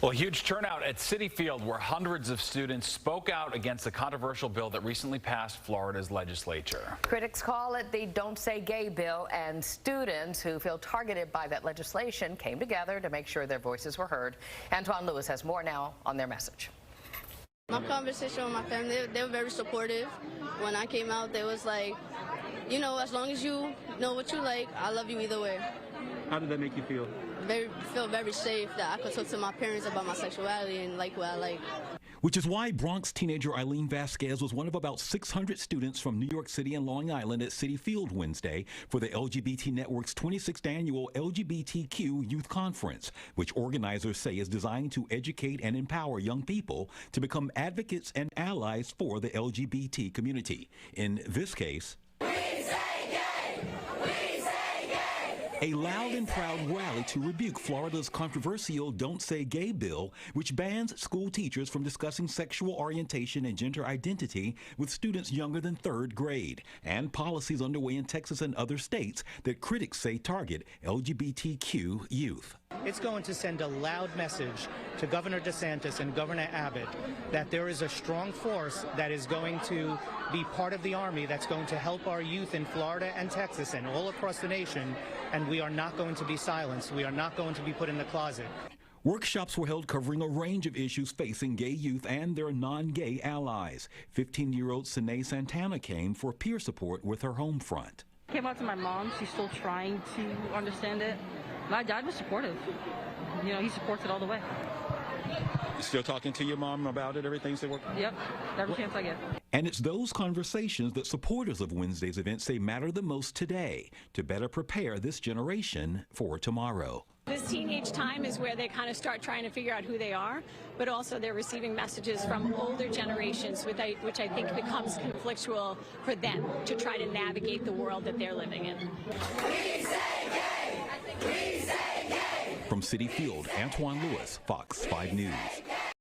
Well, a huge turnout at Citi Field where hundreds of students spoke out against the controversial bill that recently passed Florida's legislature. Critics call it the Don't Say Gay bill, and students who feel targeted by that legislation came together to make sure their voices were heard. Antoine Lewis has more now on their message. My conversation with my family, they were very supportive. When I came out, they was like, you know, as long as you know what you like, I love you either way. How did that make you feel? Feel very safe that I could talk to my parents about my sexuality and like what I like. Which is why Bronx teenager Eileen Vasquez was one of about 600 students from New York City and Long Island at Citi Field Wednesday for the LGBT Network's 26th annual LGBTQ Youth Conference, which organizers say is designed to educate and empower young people to become advocates and allies for the LGBT community. In this case, a loud and proud rally to rebuke Florida's controversial Don't Say Gay bill, which bans school teachers from discussing sexual orientation and gender identity with students younger than 3rd grade, and policies underway in Texas and other states that critics say target LGBTQ youth. It's going to send a loud message to Governor DeSantis and Governor Abbott that there is a strong force that is going to be part of the Army that's going to help our youth in Florida and Texas and all across the nation, and we are not going to be silenced. We are not going to be put in the closet. Workshops were held covering a range of issues facing gay youth and their non-gay allies. 15-year-old Sine Santana came for peer support with her home front. Came out to my mom. She's still trying to understand it. My dad was supportive. You know, he supports it all the way. Still talking to your mom about it, everything's still working? Yep, every chance I get. And it's those conversations that supporters of Wednesday's event say matter the most today to better prepare this generation for tomorrow. This teenage time is where they kind of start trying to figure out who they are, but also they're receiving messages from older generations, which I think becomes conflictual for them to try to navigate the world that they're living in. We say gay! We say gay! From Citi Field, Antoine Lewis, Fox 5 News.